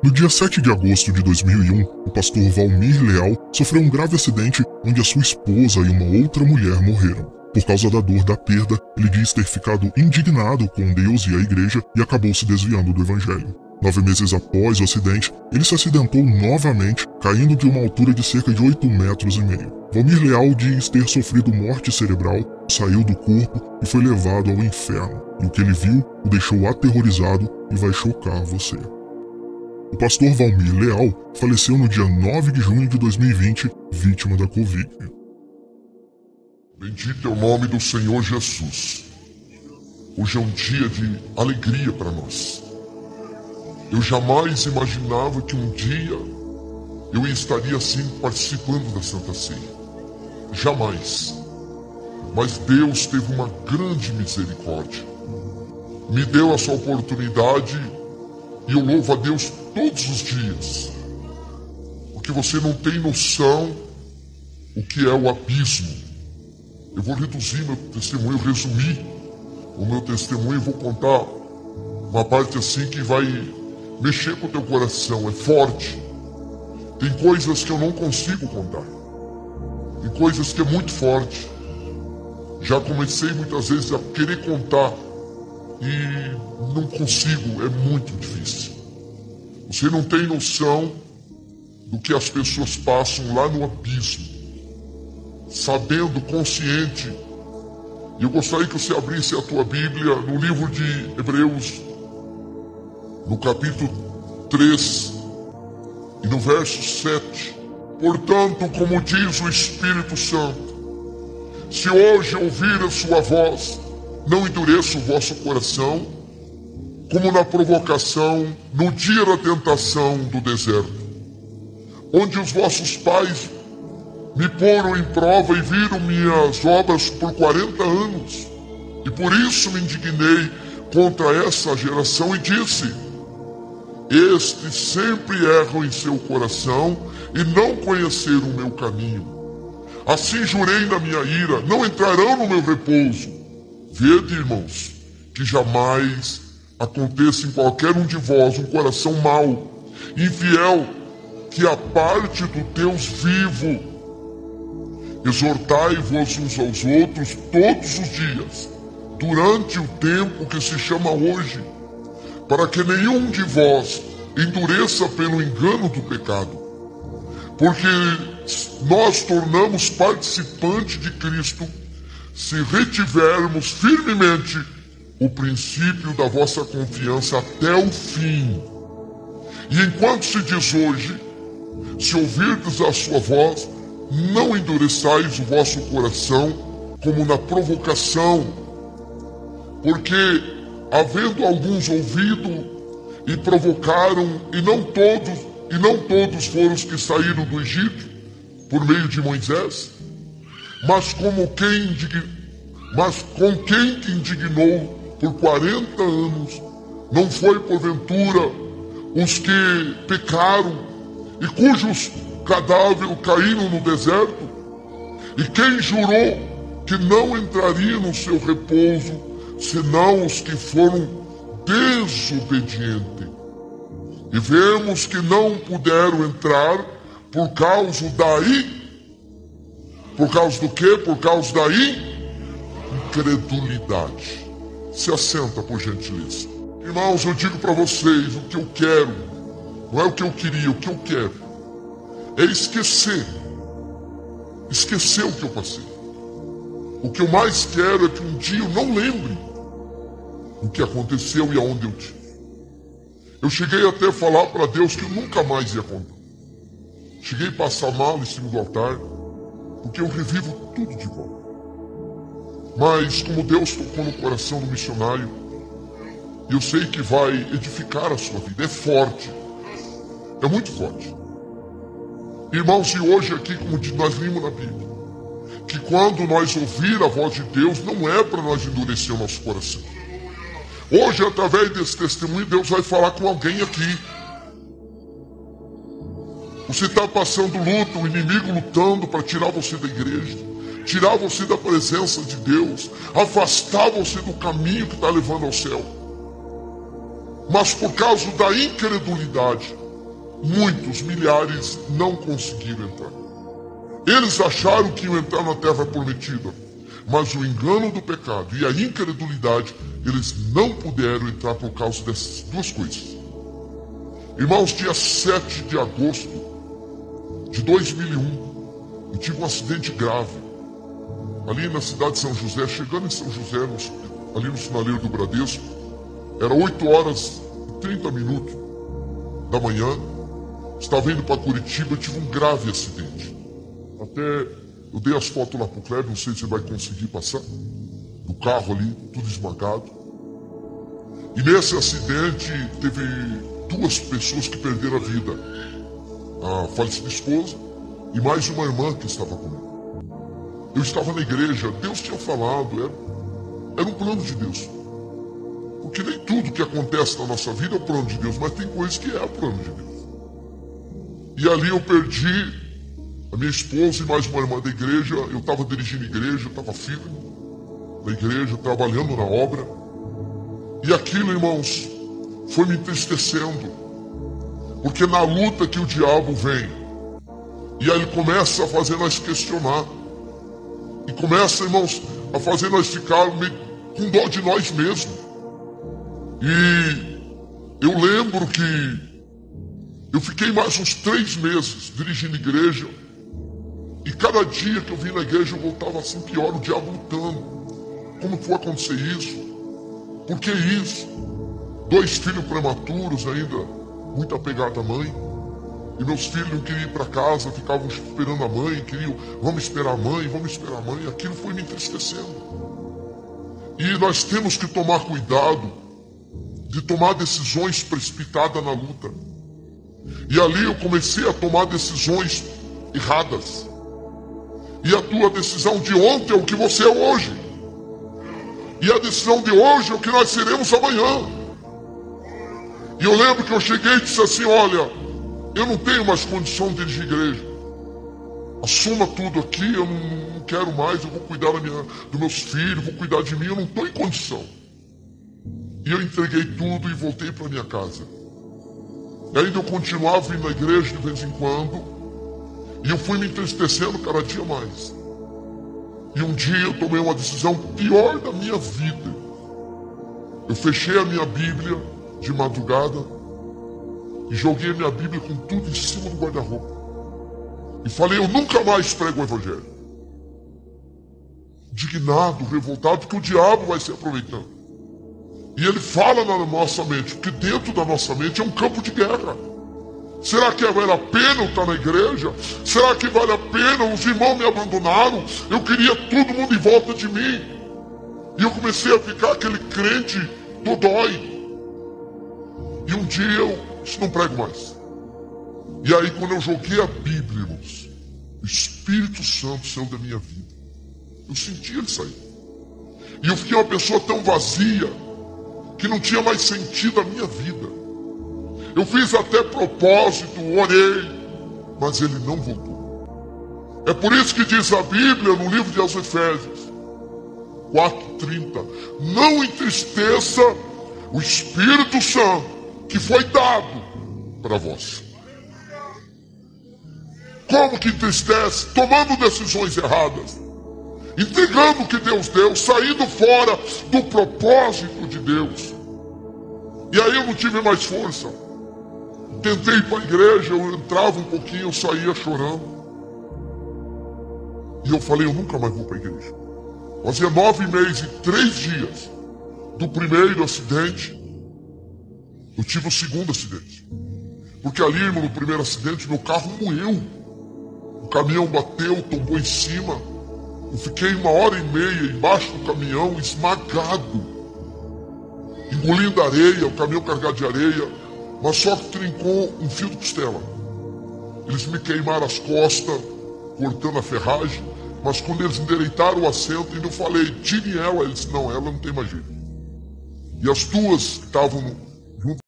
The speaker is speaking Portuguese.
No dia 7 de agosto de 2001, o pastor Valmir Leal sofreu um grave acidente onde a sua esposa e uma outra mulher morreram. Por causa da dor da perda, ele diz ter ficado indignado com Deus e a igreja e acabou se desviando do evangelho. 9 meses após o acidente, ele se acidentou novamente, caindo de uma altura de cerca de 8,5 metros. Valmir Leal diz ter sofrido morte cerebral, saiu do corpo e foi levado ao inferno. E o que ele viu o deixou aterrorizado e vai chocar você. O pastor Valmir Leal faleceu no dia 9 de junho de 2020, vítima da Covid. Bendito é o nome do Senhor Jesus. Hoje é um dia de alegria para nós. Eu jamais imaginava que um dia eu estaria assim participando da Santa Ceia. Jamais. Mas Deus teve uma grande misericórdia. Me deu essa oportunidade e eu louvo a Deus todos os dias. Porque você não tem noção o que é o abismo. Eu vou reduzir meu testemunho, resumir o meu testemunho e vou contar uma parte assim que vai mexer com o teu coração, é forte. Tem coisas que eu não consigo contar. Tem coisas que é muito forte. Já comecei muitas vezes a querer contar e não consigo, é muito difícil. Você não tem noção do que as pessoas passam lá no abismo, sabendo, consciente. E eu gostaria que você abrisse a tua Bíblia no livro de Hebreus, no capítulo 3 e no verso 7. Portanto, como diz o Espírito Santo, se hoje ouvir a sua voz, não endureça o vosso coração, como na provocação, no dia da tentação do deserto, onde os vossos pais me poram em prova e viram minhas obras por 40 anos. E por isso me indignei contra essa geração e disse: estes sempre erram em seu coração e não conheceram o meu caminho. Assim jurei na minha ira, não entrarão no meu repouso. Vede, irmãos, que jamais aconteça em qualquer um de vós um coração mau, infiel, que a parte do Deus vivo. Exortai-vos uns aos outros todos os dias, durante o tempo que se chama hoje, para que nenhum de vós endureça pelo engano do pecado. Porque nós tornamos participante de Cristo se retivermos firmemente o princípio da vossa confiança até o fim. E enquanto se diz hoje, se ouvirdes a sua voz, não endureçais o vosso coração como na provocação, porque havendo alguns ouvido e provocaram, e não todos foram os que saíram do Egito por meio de Moisés, mas com quem te indignou por 40 anos, não foi porventura os que pecaram e cujos cadáveres caíram no deserto? E quem jurou que não entraria no seu repouso, senão os que foram desobedientes? E vemos que não puderam entrar por causa do quê? Por causa da incredulidade. Se assenta, por gentileza. Irmãos, eu digo para vocês, o que eu quero, não é o que eu queria, o que eu quero é esquecer o que eu passei. O que eu mais quero é que um dia eu não lembre o que aconteceu e aonde eu tive. Eu cheguei até a falar para Deus que eu nunca mais ia contar. Cheguei a passar mal em cima do altar, porque eu revivo tudo de volta. Mas como Deus tocou no coração do missionário, eu sei que vai edificar a sua vida. É forte, é muito forte. Irmãos, e hoje aqui, como nós vimos na Bíblia, que quando nós ouvir a voz de Deus, não é para nós endurecer o nosso coração. Hoje, através desse testemunho, Deus vai falar com alguém aqui. Você está passando luta, o inimigo lutando para tirar você da igreja, tirar você da presença de Deus, afastar você do caminho que está levando ao céu. Mas por causa da incredulidade, muitos, milhares, não conseguiram entrar. Eles acharam que iam entrar na terra prometida, mas o engano do pecado e a incredulidade, eles não puderam entrar por causa dessas duas coisas. Irmãos, dia 7 de agosto de 2001, eu tive um acidente grave ali na cidade de São José. Chegando em São José, ali no sinaleiro do Bradesco, era 8h30 da manhã, estava indo para Curitiba, tive um grave acidente. Até eu dei as fotos lá pro Kleber, não sei se vai conseguir passar, do carro ali, tudo esmagado. E nesse acidente teve 2 pessoas que perderam a vida, a falecida esposa e mais uma irmã que estava comigo. Eu estava na igreja, Deus tinha falado, era um plano de Deus. Porque nem tudo que acontece na nossa vida é o plano de Deus, mas tem coisas que é o plano de Deus. E ali eu perdi a minha esposa e mais uma irmã da igreja. Eu estava dirigindo a igreja, eu estava firme na igreja, trabalhando na obra. E aquilo, irmãos, foi me entristecendo. Porque na luta que o diabo vem, e aí ele começa a fazer nós questionar. E começa, irmãos, a fazer nós ficar com dó de nós mesmos. E eu lembro que eu fiquei mais uns 3 meses dirigindo igreja. E cada dia que eu vim na igreja eu voltava assim pior, o diabo lutando. Como foi acontecer isso? Por que isso? 2 filhos prematuros ainda, muito apegado à mãe. E meus filhos não queriam ir para casa, ficavam esperando a mãe, queriam, vamos esperar a mãe, vamos esperar a mãe. Aquilo foi me entristecendo. E nós temos que tomar cuidado de tomar decisões precipitadas na luta. E ali eu comecei a tomar decisões erradas. E a tua decisão de ontem é o que você é hoje. E a decisão de hoje é o que nós seremos amanhã. E eu lembro que eu cheguei e disse assim, olha, eu não tenho mais condição de dirigir igreja. Assuma tudo aqui, eu não quero mais, eu vou cuidar dos meus filhos, vou cuidar de mim, eu não estou em condição. E eu entreguei tudo e voltei para minha casa. E ainda eu continuava indo na igreja de vez em quando, e eu fui me entristecendo cada dia mais. E um dia eu tomei uma decisão pior da minha vida. Eu fechei a minha Bíblia de madrugada e joguei a minha Bíblia com tudo em cima do guarda-roupa. E falei, eu nunca mais prego o Evangelho. Indignado, revoltado, porque o diabo vai se aproveitando. E ele fala na nossa mente, porque dentro da nossa mente é um campo de guerra. Será que vale a pena eu estar na igreja? Será que vale a pena? Os irmãos me abandonaram, eu queria todo mundo em volta de mim. E eu comecei a ficar aquele crente dodói. E um dia eu não prego mais. E aí quando eu joguei a Bíblia, irmãos, o Espírito Santo saiu da minha vida. Eu senti ele sair. E eu fiquei uma pessoa tão vazia que não tinha mais sentido a minha vida. Eu fiz até propósito, orei, mas ele não voltou. É por isso que diz a Bíblia no livro de Efésios 4:30, não entristeça o Espírito Santo que foi dado para vós. Como que entristece? Tomando decisões erradas, entregando o que Deus deu, saindo fora do propósito de Deus. E aí eu não tive mais força. Tentei ir para a igreja, eu entrava um pouquinho, eu saía chorando. E eu falei, eu nunca mais vou para a igreja. Fazia 9 meses e 3 dias do primeiro acidente, eu tive o segundo acidente. Porque ali, irmão, no primeiro acidente, meu carro moeu. O caminhão bateu, tombou em cima. Eu fiquei 1h30 embaixo do caminhão, esmagado, engolindo areia, o caminhão carregado de areia, mas só que trincou um fio de costela. Eles me queimaram as costas, cortando a ferragem, mas quando eles endireitaram o assento, eu falei, tire ela. Eles disse, não, ela não tem mais jeito. E as 2 que estavam junto